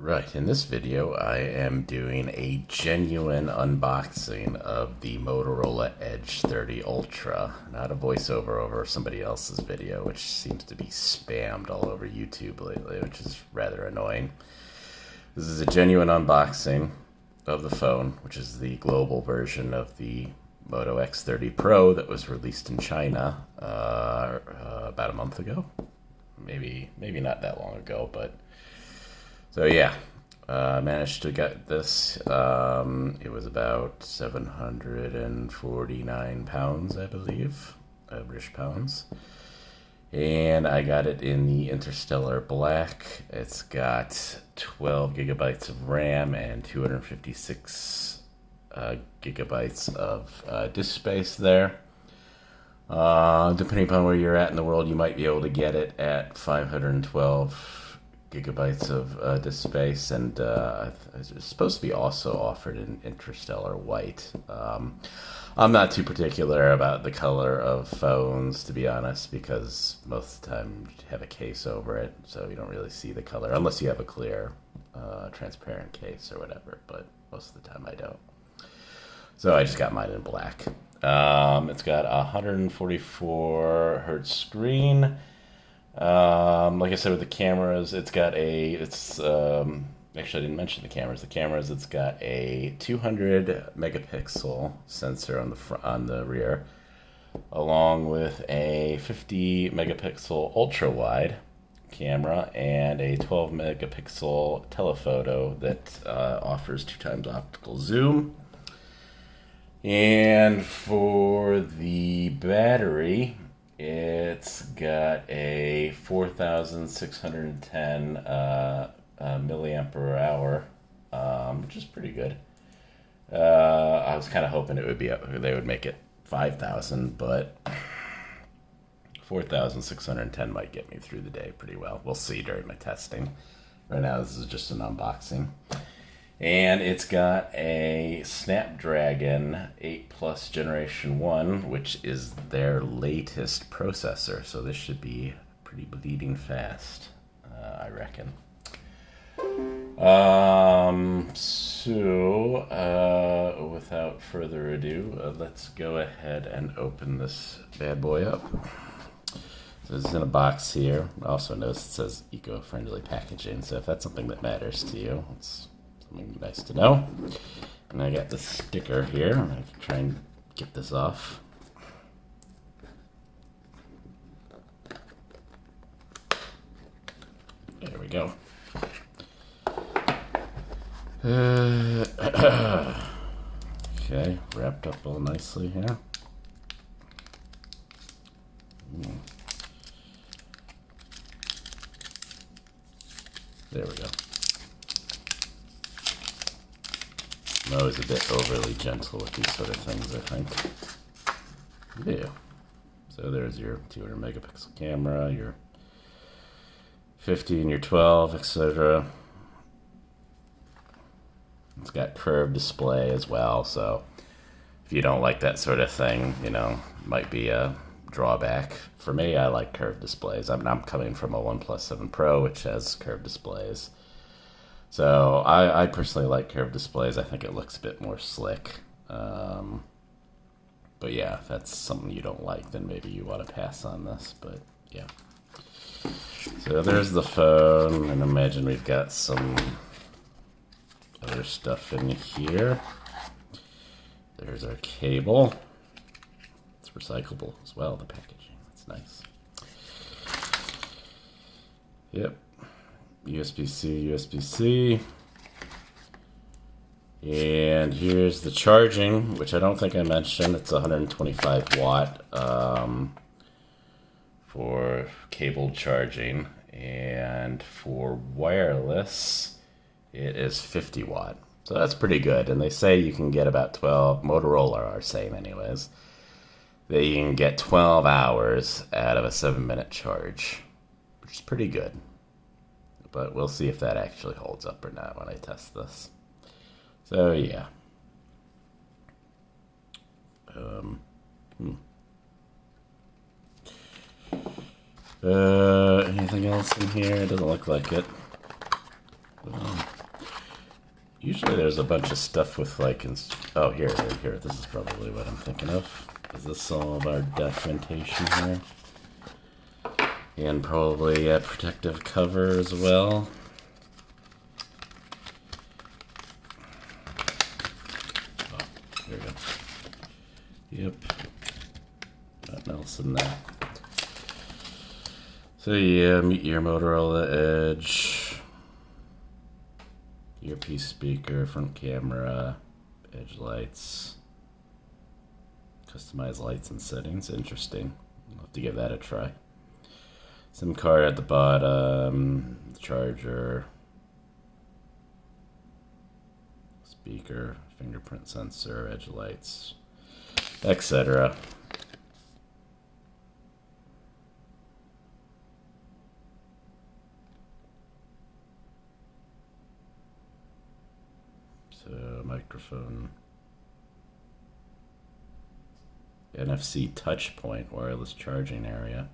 Alright, in this video I am doing a genuine unboxing of the Motorola Edge 30 Ultra, not a voiceover over somebody else's video, which seems to be spammed all over YouTube lately, which is rather annoying. This is a genuine unboxing of the phone, which is the global version of the Moto X30 Pro that was released in China about a month ago. Maybe not that long ago, but so yeah, I managed to get this. It was about 749 pounds, I believe, British pounds. And I got it in the Interstellar Black. It's got 12 gigabytes of RAM and 256 gigabytes of disk space there. Depending upon where you're at in the world, you might be able to get it at 512 gigabytes of disk space, and it's supposed to be also offered in Interstellar White. I'm not too particular about the color of phones, to be honest, because most of the time you have a case over it, so you don't really see the color, unless you have a clear, transparent case or whatever, but most of the time I don't. So I just got mine in black. It's got a 144 hertz screen. Like I said, with the cameras, actually I didn't mention the cameras. It's got a 200 megapixel sensor on the rear, along with a 50 megapixel ultra wide camera and a 12 megapixel telephoto that offers 2x optical zoom. And for the battery, it's got a 4,610 milliampere hour, which is pretty good. I was kind of hoping they would make it 5,000, but 4,610 might get me through the day pretty well. We'll see during my testing. Right now, this is just an unboxing. And it's got a Snapdragon 8 Plus Generation 1, which is their latest processor. So this should be pretty bleeding fast, I reckon. Without further ado, let's go ahead and open this bad boy up. So this is in a box here. Also notice it says eco-friendly packaging, so if that's something that matters to you, it's something nice to know. And I got the sticker here. I'm going to try and get this off. There we go. Okay, wrapped up all nicely here. There we go. I'm always a bit overly gentle with these sort of things, I think. Yeah. So there's your 200 megapixel camera, your 50 and your 12, etc. It's got curved display as well, so if you don't like that sort of thing, might be a drawback. For me, I like curved displays. I'm coming from a OnePlus 7 Pro, which has curved displays. So I personally like curved displays. I think it looks a bit more slick. But yeah, if that's something you don't like, then maybe you want to pass on this. But yeah. So there's the phone, and imagine we've got some other stuff in here. There's our cable. It's recyclable as well, the packaging. That's nice. Yep. USB-C, USB-C. And here's the charging, which I don't think I mentioned. It's 125 watt for cable charging. And for wireless, it is 50 watt. So that's pretty good. And they say you can get about 12, Motorola are saying anyways, that you can get 12 hours out of a 7-minute charge, which is pretty good. But we'll see if that actually holds up or not when I test this. So yeah. Anything else in here? It doesn't look like it. Usually there's a bunch of stuff with like, oh, here. This is probably what I'm thinking of. Is this all of our documentation here? And probably a protective cover as well. Oh, here we go. Yep. Nothing else in there. So yeah, meet your Motorola Edge. Earpiece speaker, front camera, edge lights. Customize lights and settings. Interesting. I'll have to give that a try. SIM card at the bottom, charger, speaker, fingerprint sensor, edge lights, etc. So microphone, NFC touch point, wireless charging area.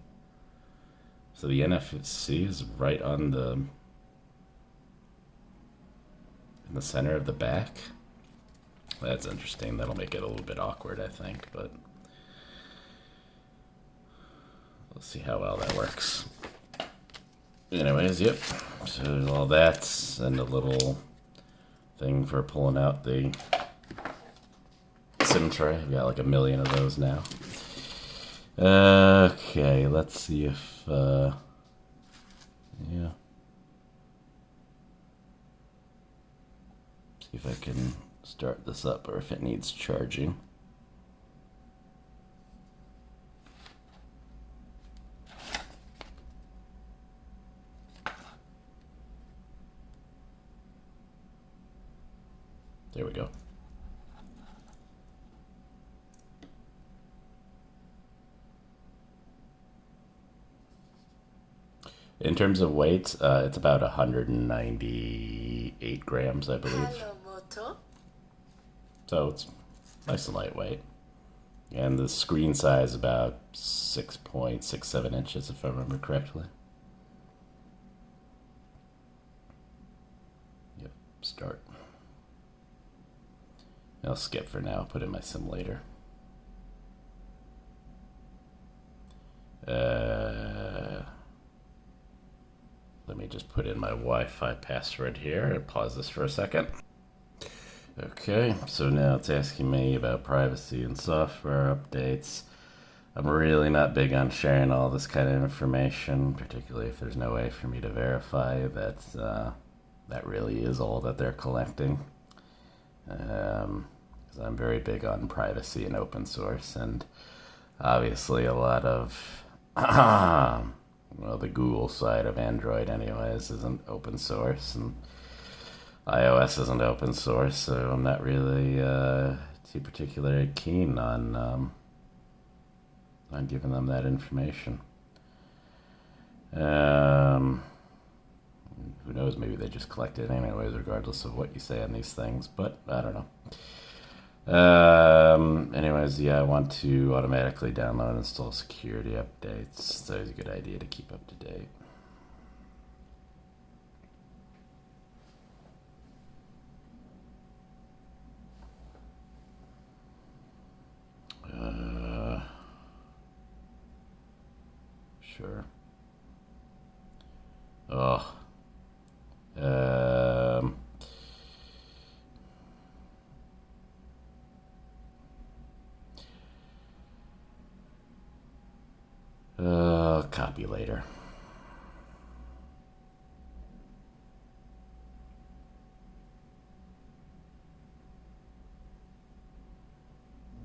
So the NFC is right on in the center of the back. That's interesting. That'll make it a little bit awkward, I think, but we'll see how well that works. Anyways, yep. So there's all that, and a little thing for pulling out the SIM tray. I've got like a million of those now. Okay, let's see if yeah. See if I can start this up or if it needs charging. There we go. In terms of weight, it's about 198 grams, I believe. Hello, Moto. So it's nice and lightweight. And the screen size about 6.67 inches, if I remember correctly. Yep, start. I'll skip for now, put in my SIM later. Let me just put in my Wi-Fi password here and pause this for a second. Okay, so now it's asking me about privacy and software updates. I'm really not big on sharing all this kind of information, particularly if there's no way for me to verify that that really is all that they're collecting. Because I'm very big on privacy and open source, and obviously a lot of well, the Google side of Android anyways isn't open source, and iOS isn't open source, so I'm not really too particularly keen on giving them that information. Who knows, maybe they just collect it anyways, regardless of what you say on these things, but I don't know. Anyways, yeah, I want to automatically download and install security updates, so it's a good idea to keep up to date. Sure. Oh. Copy later.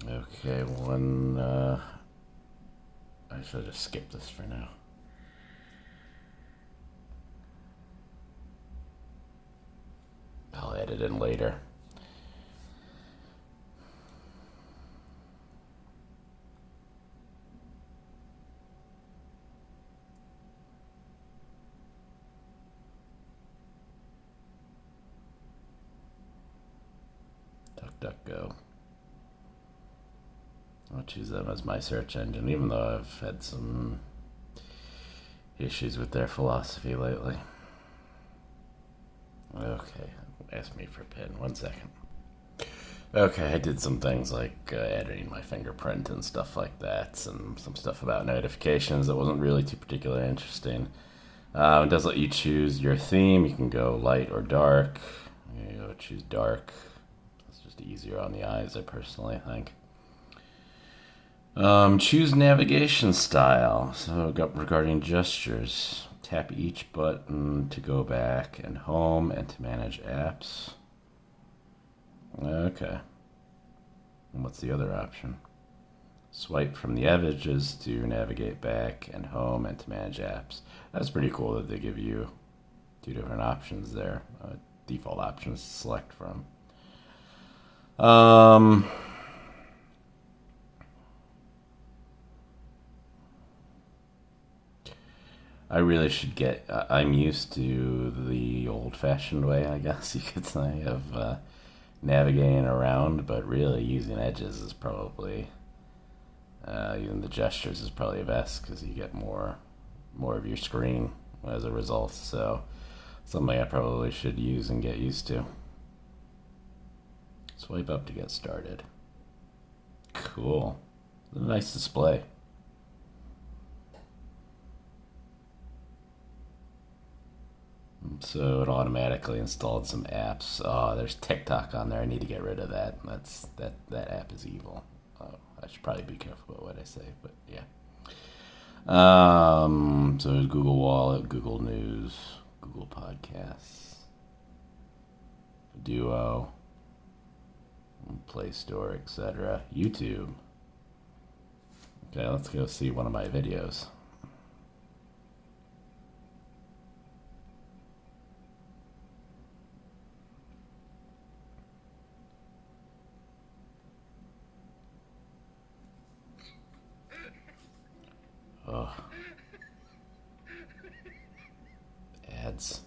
Okay, I should just skip this for now. I'll edit in later. DuckDuckGo. I'll choose them as my search engine, even though I've had some issues with their philosophy lately. Okay, ask me for a pin. 1 second. Okay, I did some things like editing my fingerprint and stuff like that, and some stuff about notifications that wasn't really too particularly interesting. It does let you choose your theme. You can go light or dark. You go choose dark. It's just easier on the eyes, I personally think. Choose navigation style. So regarding gestures, tap each button to go back and home and to manage apps. Okay. And what's the other option? Swipe from the images to navigate back and home and to manage apps. That's pretty cool that they give you two different options there. Default options to select from. I really should get. I'm used to the old-fashioned way, I guess you could say, of navigating around, but really using edges is probably using the gestures is probably best because you get more of your screen as a result. So something I probably should use and get used to. Swipe up to get started. Cool. It's a nice display. So it automatically installed some apps. Oh, there's TikTok on there. I need to get rid of that. That app is evil. Oh, I should probably be careful about what I say, but yeah. So there's Google Wallet, Google News, Google Podcasts, Duo, Play Store, etc. YouTube. Okay, let's go see one of my videos. Oh. Ads.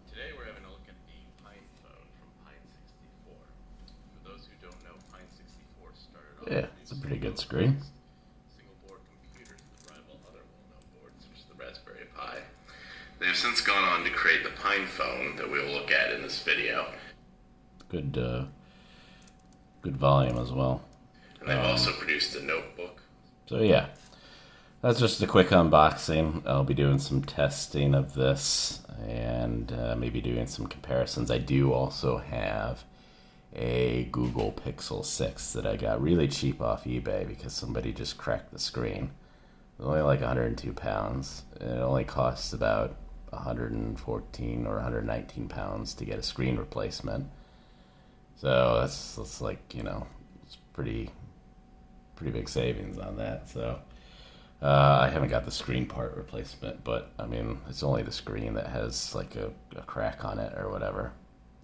Today we're having a look at the Pine phone from Pine 64. For those who don't know, Pine 64 started off. Yeah, it's a pretty good screen. Single board computers that rival other well-known boards, such as the Raspberry Pi. They have since gone on to create the Pine phone that we will look at in this video. Good volume as well. And they've also produced a notebook. So yeah. That's just a quick unboxing. I'll be doing some testing of this and maybe doing some comparisons. I do also have a Google Pixel 6 that I got really cheap off eBay because somebody just cracked the screen. It was only like 102 pounds. It only costs about 114 or 119 pounds to get a screen replacement. So that's like, it's pretty big savings on that. So I haven't got the screen part replacement, but I mean, it's only the screen that has like a crack on it or whatever.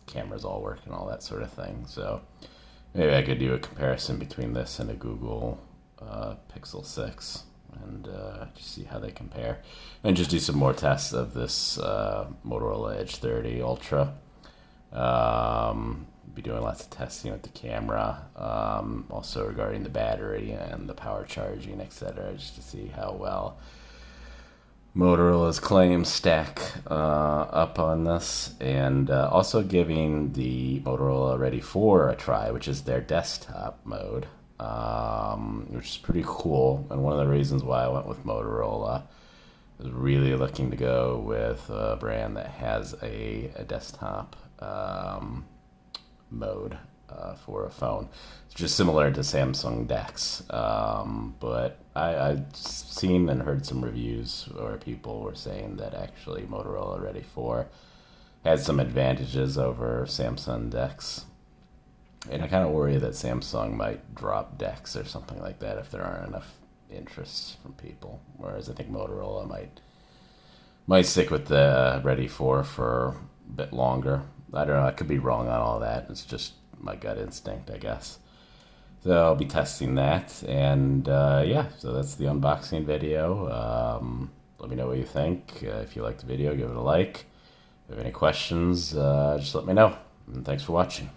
Cameras all work and all that sort of thing. So maybe I could do a comparison between this and a Google Pixel 6 and just see how they compare. And just do some more tests of this Motorola Edge 30 Ultra. Be doing lots of testing with the camera, also regarding the battery and the power charging, etc., just to see how well Motorola's claims stack up on this, and also giving the Motorola Ready 4 a try, which is their desktop mode, which is pretty cool. And one of the reasons why I went with Motorola is really looking to go with a brand that has a desktop mode for a phone. It's just similar to Samsung DeX, but I've seen and heard some reviews where people were saying that actually Motorola Ready 4 has some advantages over Samsung DeX, and I kind of worry that Samsung might drop DeX or something like that if there aren't enough interests from people, whereas I think Motorola might stick with the Ready 4 for a bit longer. I don't know, I could be wrong on all that. It's just my gut instinct, I guess. So I'll be testing that, and yeah, so that's the unboxing video. Let me know what you think. If you liked the video, give it a like. If you have any questions, just let me know. And thanks for watching.